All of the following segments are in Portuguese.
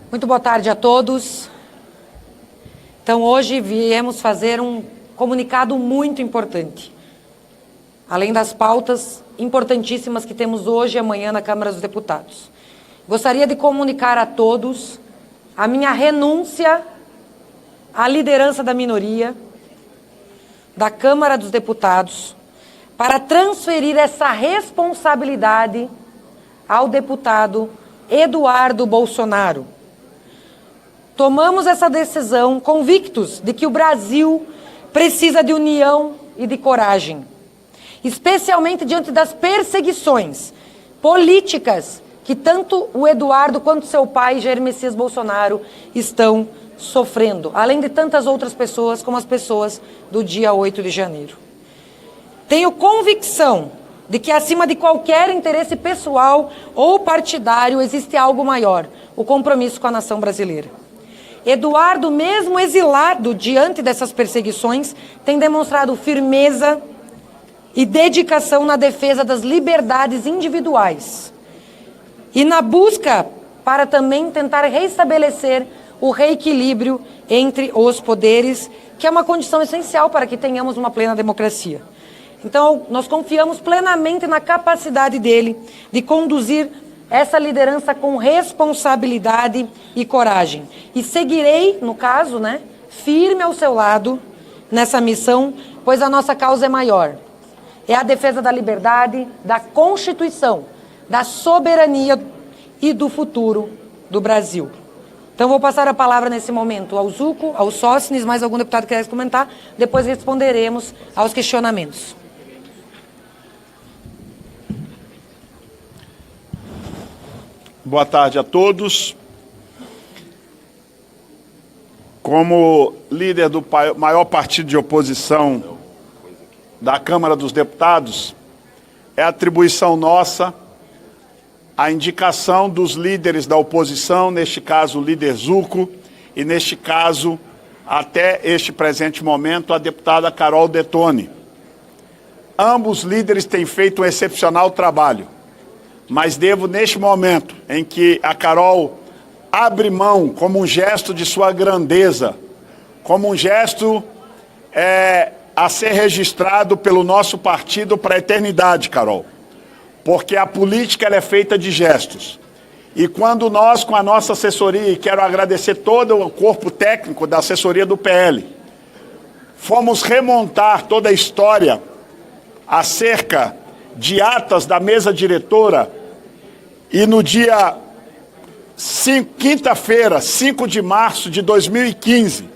Muito boa tarde a todos. Então, hoje viemos fazer um comunicado muito importante. Além das pautas importantíssimas que temos hoje e amanhã na Câmara dos Deputados. Gostaria de comunicar a todos a minha renúncia à liderança da minoria da Câmara dos Deputados para transferir essa responsabilidade ao deputado Eduardo Bolsonaro. Tomamos essa decisão convictos de que o Brasil precisa de união e de coragem, especialmente diante das perseguições políticas que tanto o Eduardo quanto seu pai, Jair Messias Bolsonaro, estão sofrendo, além de tantas outras pessoas, como as pessoas do dia 8 de janeiro. Tenho convicção de que, acima de qualquer interesse pessoal ou partidário, existe algo maior, o compromisso com a nação brasileira. Eduardo, mesmo exilado diante dessas perseguições, tem demonstrado firmeza e dedicação na defesa das liberdades individuais e na busca para também tentar restabelecer o reequilíbrio entre os poderes, que é uma condição essencial para que tenhamos uma plena democracia. Então, nós confiamos plenamente na capacidade dele de conduzir essa liderança com responsabilidade e coragem. E seguirei, no caso, firme ao seu lado nessa missão, pois a nossa causa é maior. É a defesa da liberdade, da Constituição, da soberania e do futuro do Brasil. Então, vou passar a palavra nesse momento ao Zuco, ao Sócines, mais algum deputado que quer comentar, depois responderemos aos questionamentos. Boa tarde a todos. Como líder do maior partido de oposição da Câmara dos Deputados, é atribuição nossa a indicação dos líderes da oposição, neste caso o líder Zuco, e neste caso, até este presente momento, a deputada Carol Detone. Ambos líderes têm feito um excepcional trabalho, mas devo, neste momento em que a Carol abre mão como um gesto de sua grandeza, como um gesto a ser registrado pelo nosso partido para a eternidade, Carol. Porque a política ela é feita de gestos. E quando nós, com a nossa assessoria, e quero agradecer todo o corpo técnico da assessoria do PL, fomos remontar toda a história acerca de atas da mesa diretora, e no dia quinta-feira, 5 de março de 2015,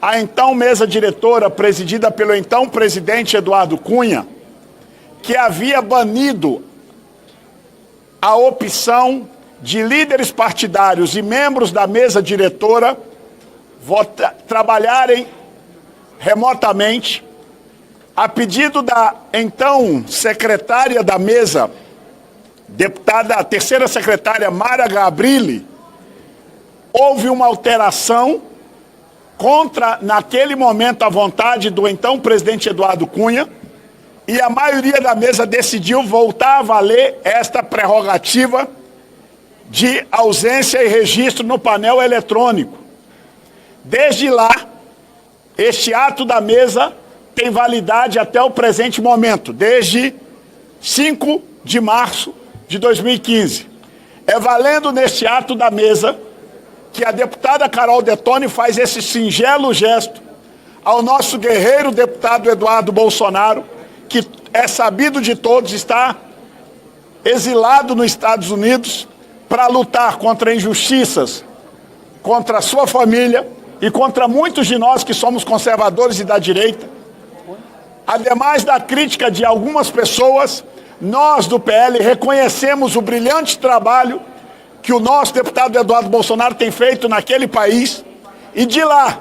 a então mesa diretora, presidida pelo então presidente Eduardo Cunha, que havia banido a opção de líderes partidários e membros da mesa diretora trabalharem remotamente, a pedido da então secretária da mesa, a terceira secretária Mara Gabrilli, houve uma alteração contra, naquele momento, a vontade do então presidente Eduardo Cunha, e a maioria da mesa decidiu voltar a valer esta prerrogativa de ausência e registro no painel eletrônico. Desde lá, este ato da mesa tem validade até o presente momento, desde 5 de março de 2015. É valendo neste ato da mesa que a deputada Carol Detone faz esse singelo gesto ao nosso guerreiro deputado Eduardo Bolsonaro, que é sabido de todos, está exilado nos Estados Unidos para lutar contra injustiças, contra a sua família e contra muitos de nós que somos conservadores e da direita. Ademais da crítica de algumas pessoas, nós do PL reconhecemos o brilhante trabalho que o nosso deputado Eduardo Bolsonaro tem feito naquele país, e de lá,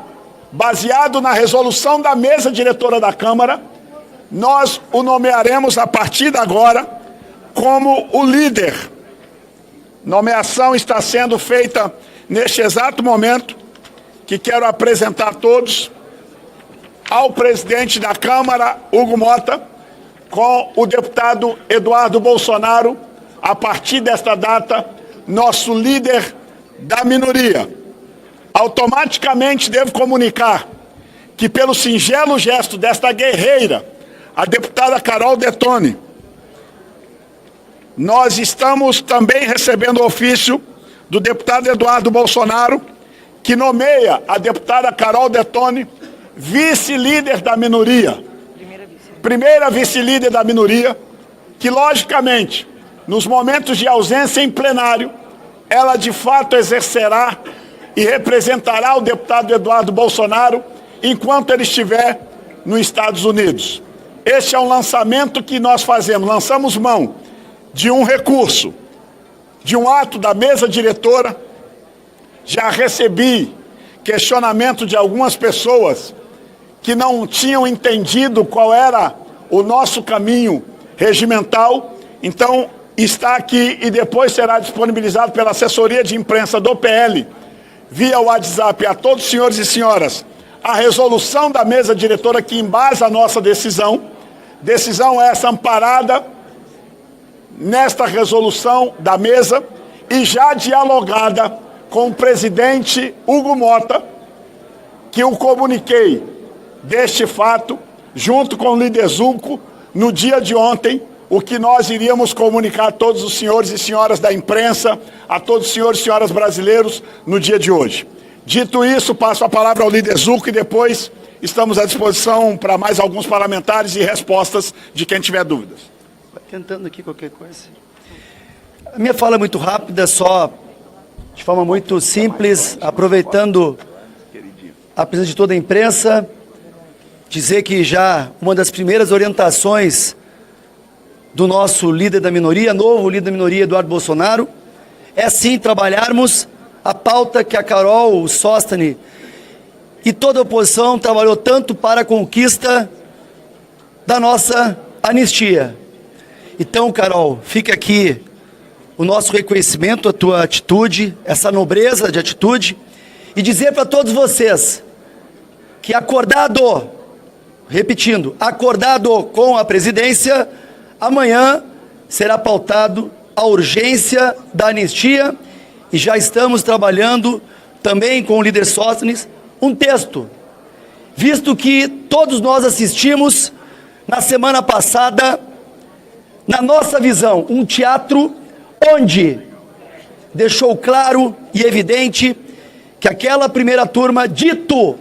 baseado na resolução da mesa diretora da Câmara, nós o nomearemos a partir de agora como o líder. Nomeação está sendo feita neste exato momento, que quero apresentar a todos ao presidente da Câmara, Hugo Mota, com o deputado Eduardo Bolsonaro, a partir desta data, nosso líder da minoria, automaticamente devo comunicar que, pelo singelo gesto desta guerreira, a deputada Carol Detoni, nós estamos também recebendo o ofício do deputado Eduardo Bolsonaro, que nomeia a deputada Carol Detoni vice-líder da minoria. Primeira vice-líder da minoria, que logicamente, nos momentos de ausência em plenário, ela de fato exercerá e representará o deputado Eduardo Bolsonaro enquanto ele estiver nos Estados Unidos. Este é um lançamento que nós fazemos, lançamos mão de um recurso, de um ato da mesa diretora. Já recebi questionamento de algumas pessoas que não tinham entendido qual era o nosso caminho regimental. Então, está aqui e depois será disponibilizado pela assessoria de imprensa do PL, via WhatsApp, a todos os senhores e senhoras, a resolução da mesa diretora que embasa a nossa decisão. Decisão essa amparada nesta resolução da mesa e já dialogada com o presidente Hugo Mota, que eu comuniquei deste fato, junto com o líder Zulco, no dia de ontem, o que nós iríamos comunicar a todos os senhores e senhoras da imprensa, a todos os senhores e senhoras brasileiros, no dia de hoje. Dito isso, passo a palavra ao líder Zulco e depois estamos à disposição para mais alguns parlamentares e respostas de quem tiver dúvidas. Vai tentando aqui qualquer coisa. A minha fala é muito rápida, só de forma muito simples, aproveitando a presença de toda a imprensa, dizer que já uma das primeiras orientações do nosso líder da minoria, novo líder da minoria, Eduardo Bolsonaro, é sim trabalharmos a pauta que a Carol, o Sóstene e toda a oposição trabalhou tanto para a conquista da nossa anistia. Então, Carol, fica aqui o nosso reconhecimento, a tua atitude, essa nobreza de atitude, e dizer para todos vocês que acordado, repetindo, acordado com a presidência, amanhã será pautado a urgência da anistia e já estamos trabalhando também com o líder Sóstenes um texto, visto que todos nós assistimos na semana passada, na nossa visão, um teatro onde deixou claro e evidente que aquela primeira turma, dito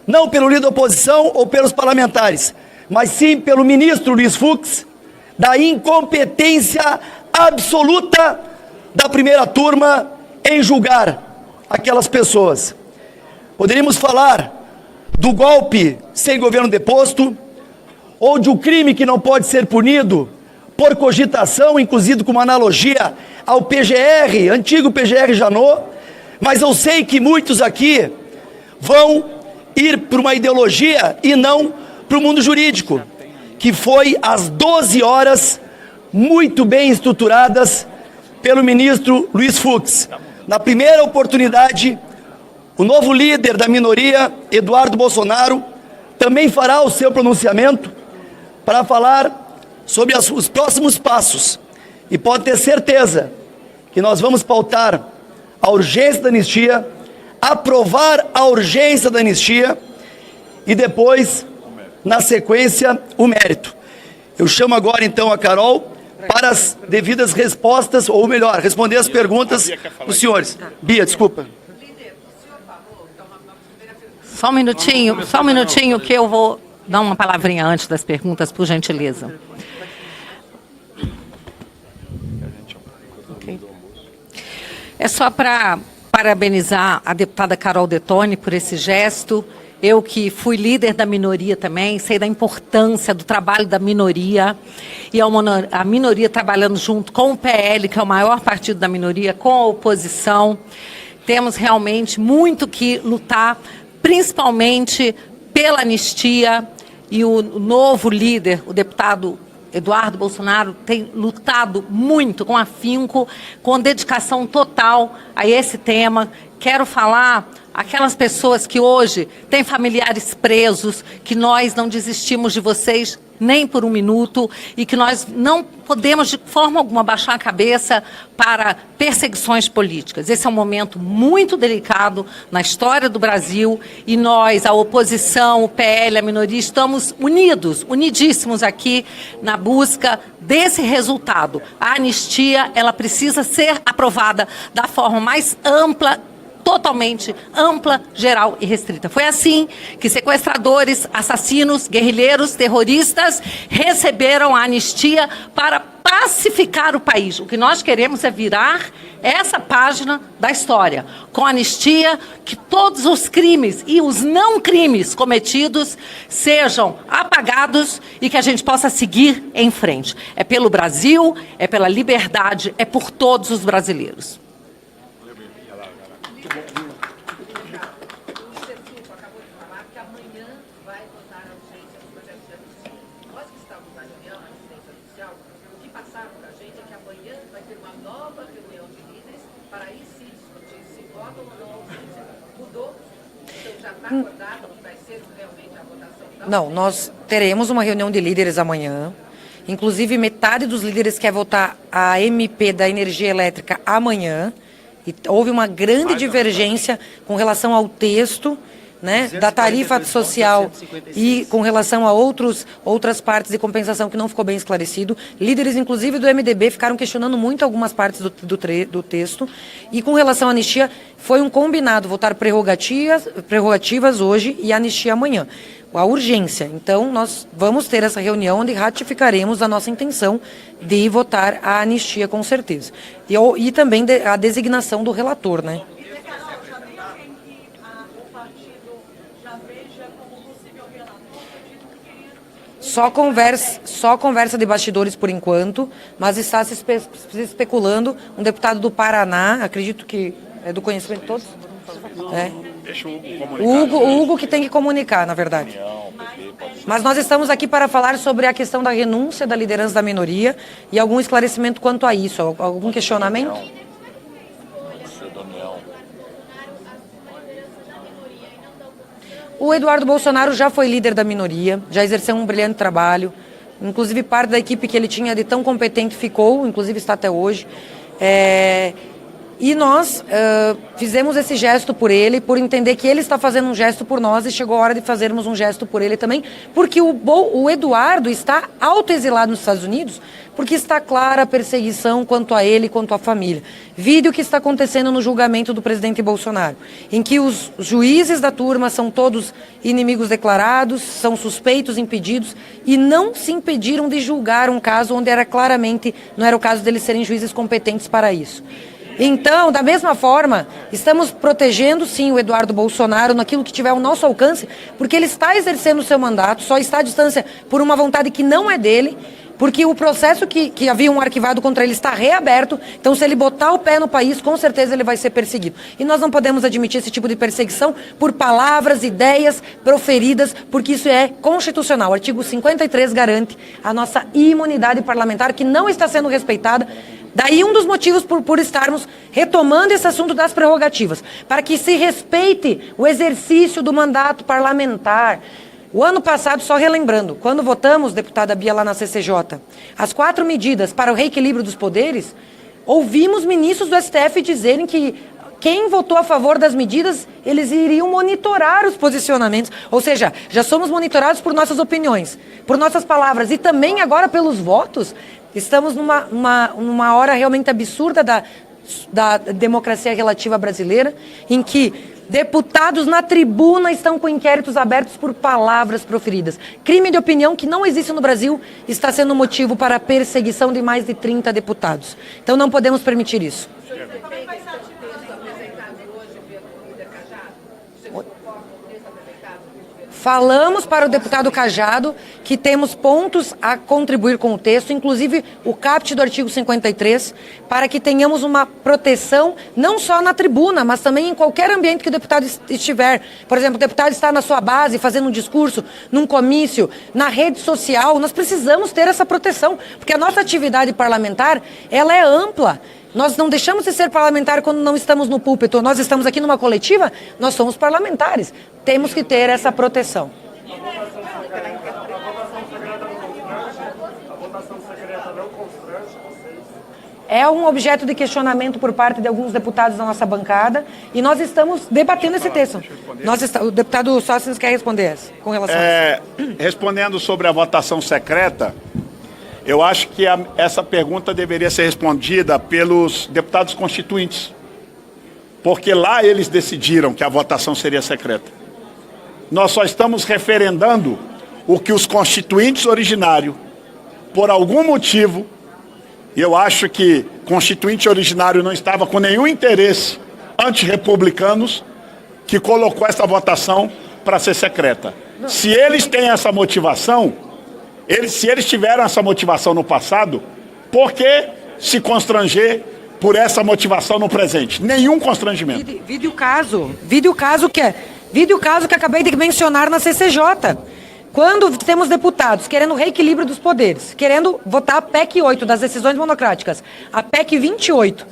não pelo líder da oposição ou pelos parlamentares, mas sim pelo ministro Luiz Fux, da incompetência absoluta da primeira turma em julgar aquelas pessoas. Poderíamos falar do golpe sem governo deposto, ou de um crime que não pode ser punido por cogitação, inclusive com uma analogia ao PGR, antigo PGR Janot, mas eu sei que muitos aqui vão ir para uma ideologia e não para o mundo jurídico, que foi às 12 horas, muito bem estruturadas pelo ministro Luiz Fux. Na primeira oportunidade, o novo líder da minoria, Eduardo Bolsonaro, também fará o seu pronunciamento para falar sobre os próximos passos. E pode ter certeza que nós vamos pautar a urgência da anistia, aprovar a urgência da anistia e depois, na sequência, o mérito. Eu chamo agora então a Carol para as devidas respostas, ou melhor, responder as perguntas dos senhores. Bia, desculpa. Só um minutinho que eu vou dar uma palavrinha antes das perguntas, por gentileza. Okay. É só para parabenizar a deputada Carol Detoni por esse gesto. Eu que fui líder da minoria também, sei da importância do trabalho da minoria, e a minoria trabalhando junto com o PL, que é o maior partido da minoria, com a oposição. Temos realmente muito que lutar, principalmente pela anistia, e o novo líder, o deputado Eduardo Bolsonaro, tem lutado muito com afinco, com dedicação total a esse tema. Quero falar aquelas pessoas que hoje têm familiares presos, que nós não desistimos de vocês nem por um minuto, e que nós não podemos, de forma alguma, baixar a cabeça para perseguições políticas. Esse é um momento muito delicado na história do Brasil e nós, a oposição, o PL, a minoria, estamos unidos, unidíssimos aqui na busca desse resultado. A anistia, ela precisa ser aprovada da forma mais ampla, totalmente ampla, geral e restrita. Foi assim que sequestradores, assassinos, guerrilheiros, terroristas receberam a anistia para pacificar o país. O que nós queremos é virar essa página da história, com anistia, que todos os crimes e os não crimes cometidos sejam apagados e que a gente possa seguir em frente. É pelo Brasil, é pela liberdade, é por todos os brasileiros. Não, nós teremos uma reunião de líderes amanhã. Inclusive, metade dos líderes quer votar a MP da energia elétrica amanhã. E houve uma grande divergência com relação ao texto, né, da tarifa social e com relação a outras partes de compensação que não ficou bem esclarecido. Líderes, inclusive, do MDB ficaram questionando muito algumas partes do texto. E com relação à anistia, foi um combinado votar prerrogativas hoje e anistia amanhã. A urgência. Então, nós vamos ter essa reunião onde ratificaremos a nossa intenção de votar a anistia, com certeza. E também a designação do relator, né? Só conversa de bastidores por enquanto, mas está se especulando um deputado do Paraná, acredito que é do conhecimento de todos. Deixa o Hugo comunicar. O Hugo que tem que comunicar, na verdade. Mas nós estamos aqui para falar sobre a questão da renúncia da liderança da minoria e algum esclarecimento quanto a isso. Algum questionamento? O Eduardo Bolsonaro já foi líder da minoria, já exerceu um brilhante trabalho. Inclusive, parte da equipe que ele tinha de tão competente ficou, inclusive está até hoje. E nós fizemos esse gesto por ele, por entender que ele está fazendo um gesto por nós e chegou a hora de fazermos um gesto por ele também, porque o Eduardo está autoexilado nos Estados Unidos, porque está clara a perseguição quanto a ele, quanto à família. Vide o que está acontecendo no julgamento do presidente Bolsonaro, em que os juízes da turma são todos inimigos declarados, são suspeitos, impedidos, e não se impediram de julgar um caso onde era claramente, não era o caso deles serem juízes competentes para isso. Então, da mesma forma, estamos protegendo, sim, o Eduardo Bolsonaro naquilo que tiver ao nosso alcance, porque ele está exercendo o seu mandato, só está à distância por uma vontade que não é dele, porque o processo que havia um arquivado contra ele está reaberto, então se ele botar o pé no país, com certeza ele vai ser perseguido. E nós não podemos admitir esse tipo de perseguição por palavras, ideias proferidas, porque isso é constitucional. O artigo 53 garante a nossa imunidade parlamentar, que não está sendo respeitada. Daí um dos motivos por estarmos retomando esse assunto das prerrogativas, para que se respeite o exercício do mandato parlamentar. O ano passado, só relembrando, quando votamos, deputada Bia, lá na CCJ, as 4 medidas para o reequilíbrio dos poderes, ouvimos ministros do STF dizerem que quem votou a favor das medidas, eles iriam monitorar os posicionamentos. Ou seja, já somos monitorados por nossas opiniões, por nossas palavras e também agora pelos votos. Estamos numa hora realmente absurda da democracia relativa brasileira, em que deputados na tribuna estão com inquéritos abertos por palavras proferidas. Crime de opinião que não existe no Brasil está sendo motivo para a perseguição de mais de 30 deputados. Então não podemos permitir isso. Falamos para o deputado Cajado que temos pontos a contribuir com o texto, inclusive o caput do artigo 53, para que tenhamos uma proteção não só na tribuna, mas também em qualquer ambiente que o deputado estiver. Por exemplo, o deputado está na sua base, fazendo um discurso, num comício, na rede social. Nós precisamos ter essa proteção, porque a nossa atividade parlamentar, ela é ampla. Nós não deixamos de ser parlamentar quando não estamos no púlpito. Nós estamos aqui numa coletiva, nós somos parlamentares. Temos que ter essa proteção. é um objeto de questionamento por parte de alguns deputados da nossa bancada e nós estamos debatendo esse texto. O deputado Sócrates quer responder essa, com relação a isso. Respondendo sobre a votação secreta, eu acho que essa pergunta deveria ser respondida pelos deputados constituintes, porque lá eles decidiram que a votação seria secreta. Nós só estamos referendando o que os constituintes originários, por algum motivo, e eu acho que constituinte originário não estava com nenhum interesse antirrepublicanos, que colocou essa votação para ser secreta. Se eles têm essa motivação, se eles tiveram essa motivação no passado, por que se constranger por essa motivação no presente? Nenhum constrangimento. Vide o caso que acabei de mencionar na CCJ. Quando temos deputados querendo reequilíbrio dos poderes, querendo votar a PEC 8 das decisões monocráticas, a PEC 28,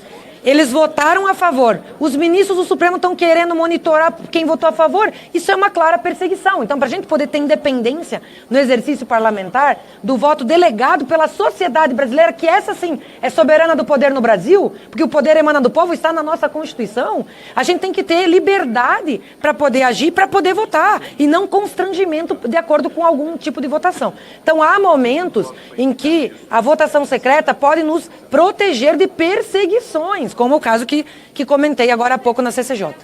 eles votaram a favor. Os ministros do Supremo estão querendo monitorar quem votou a favor. Isso é uma clara perseguição. Então, para a gente poder ter independência no exercício parlamentar do voto delegado pela sociedade brasileira, que essa sim é soberana do poder no Brasil, porque o poder emana do povo, está na nossa Constituição, a gente tem que ter liberdade para poder agir, para poder votar, e não constrangimento de acordo com algum tipo de votação. Então, há momentos em que a votação secreta pode nos proteger de perseguições, como o caso que comentei agora há pouco na CCJ.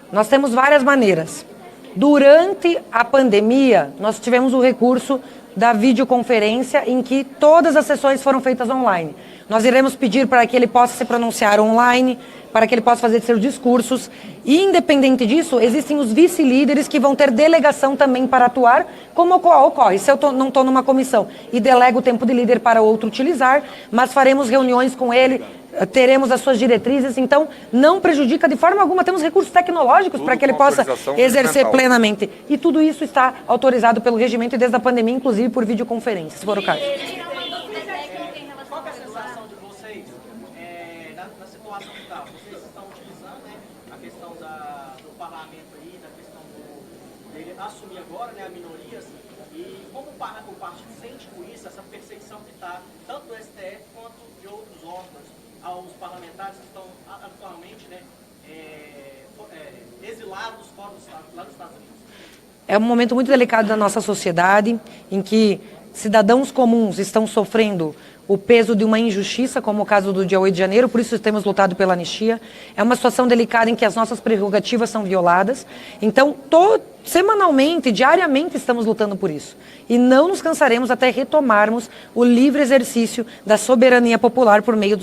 Nós temos várias maneiras. Durante a pandemia, nós tivemos o recurso da videoconferência, em que todas as sessões foram feitas online. Nós iremos pedir para que ele possa se pronunciar online, para que ele possa fazer seus discursos. E, independente disso, existem os vice-líderes que vão ter delegação também para atuar, como ocorre. Se eu não estou numa comissão e delego o tempo de líder para outro utilizar, mas faremos reuniões com ele, teremos as suas diretrizes, então não prejudica de forma alguma, temos recursos tecnológicos para que ele possa exercer plenamente. E tudo isso está autorizado pelo regimento e desde a pandemia, inclusive por videoconferência, se for o caso. Assumir agora, né, a minorias, e como o partido sente com isso, essa perseguição que está, tanto do STF quanto de outros órgãos, aos parlamentares que estão atualmente, né, exilados fora do Estado, lá nos Estados Unidos? É um momento muito delicado da nossa sociedade, em que cidadãos comuns estão sofrendo o peso de uma injustiça, como o caso do dia 8 de janeiro, por isso temos lutado pela anistia. É uma situação delicada em que as nossas prerrogativas são violadas. Então, semanalmente, diariamente, estamos lutando por isso. E não nos cansaremos até retomarmos o livre exercício da soberania popular por meio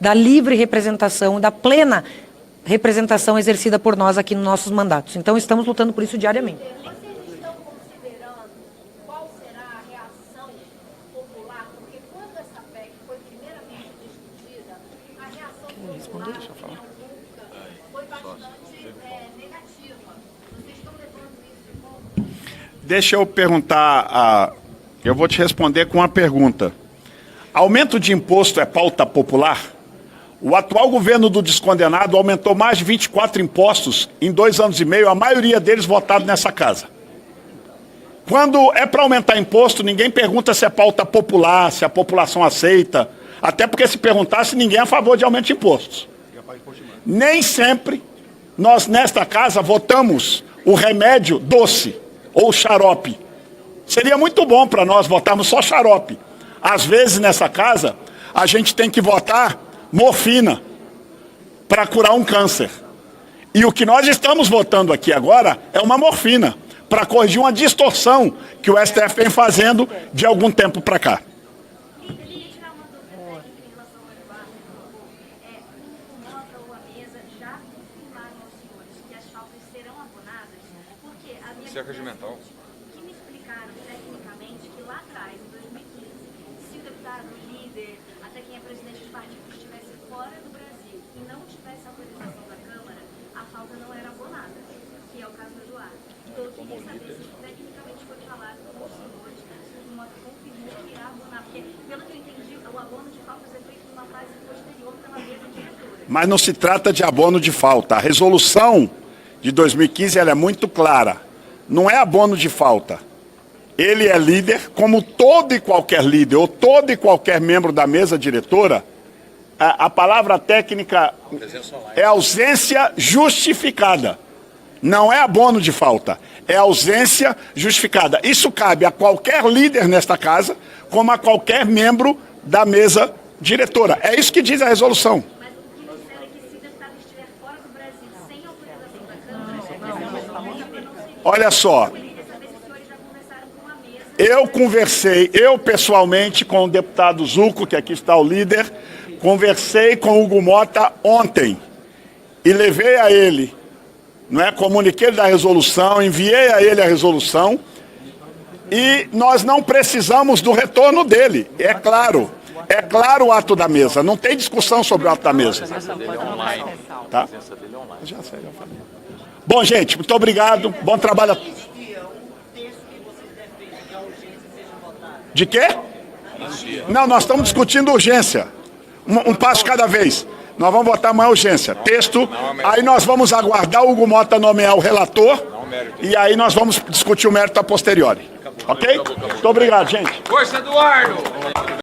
da livre representação, da plena representação exercida por nós aqui nos nossos mandatos. Então, estamos lutando por isso diariamente. Deixa eu perguntar, eu vou te responder com uma pergunta. Aumento de imposto é pauta popular? O atual governo do descondenado aumentou mais de 24 impostos em 2 anos e meio, a maioria deles votados nessa casa. Quando é para aumentar imposto, ninguém pergunta se é pauta popular, se a população aceita, até porque se perguntasse, ninguém é a favor de aumento de impostos. Nem sempre nós nesta casa votamos o remédio doce ou xarope. Seria muito bom para nós votarmos só xarope. Às vezes nessa casa a gente tem que votar morfina para curar um câncer. E o que nós estamos votando aqui agora é uma morfina para corrigir uma distorção que o STF vem fazendo de algum tempo para cá. Cerca regimental. Que me explicaram tecnicamente que lá atrás, em 2015, se o deputado, o líder, até quem é presidente de partido estivesse fora do Brasil e não tivesse autorização da Câmara, a falta não era abonada, que é o caso do Eduardo. Então eu queria saber se tecnicamente foi falado com os senhores, se o Mota confirmou que irá abonar, porque pelo que eu entendi, o abono de faltas é feito numa fase posterior pela mesa diretora. Mas não se trata de abono de falta. A resolução de 2015, ela é muito clara. Não é abono de falta. Ele é líder, como todo e qualquer líder, ou todo e qualquer membro da mesa diretora. A palavra técnica é ausência justificada. Não é abono de falta, é ausência justificada. Isso cabe a qualquer líder nesta casa, como a qualquer membro da mesa diretora. É isso que diz a resolução. Mas o que disseram é que se o deputado estiver fora do Brasil sem autorização da Câmara, Olha só, eu queria saber se os senhores já conversaram com a mesa. eu conversei, eu pessoalmente, com o deputado Zucco, que aqui está o líder, conversei com o Hugo Mota ontem e levei a ele, não é, comuniquei da resolução, enviei a ele a resolução e nós não precisamos do retorno dele, é claro o ato da mesa, não tem discussão sobre o ato da mesa. Tá? Já sei, já falei. Bom, gente, muito obrigado, bom trabalho a todos. De quê? Não, nós estamos discutindo urgência. Um passo cada vez. Nós vamos votar amanhã urgência. Texto, aí nós vamos aguardar o Hugo Mota nomear o relator e aí nós vamos discutir o mérito a posteriori. Ok? Muito obrigado, gente. Força, Eduardo!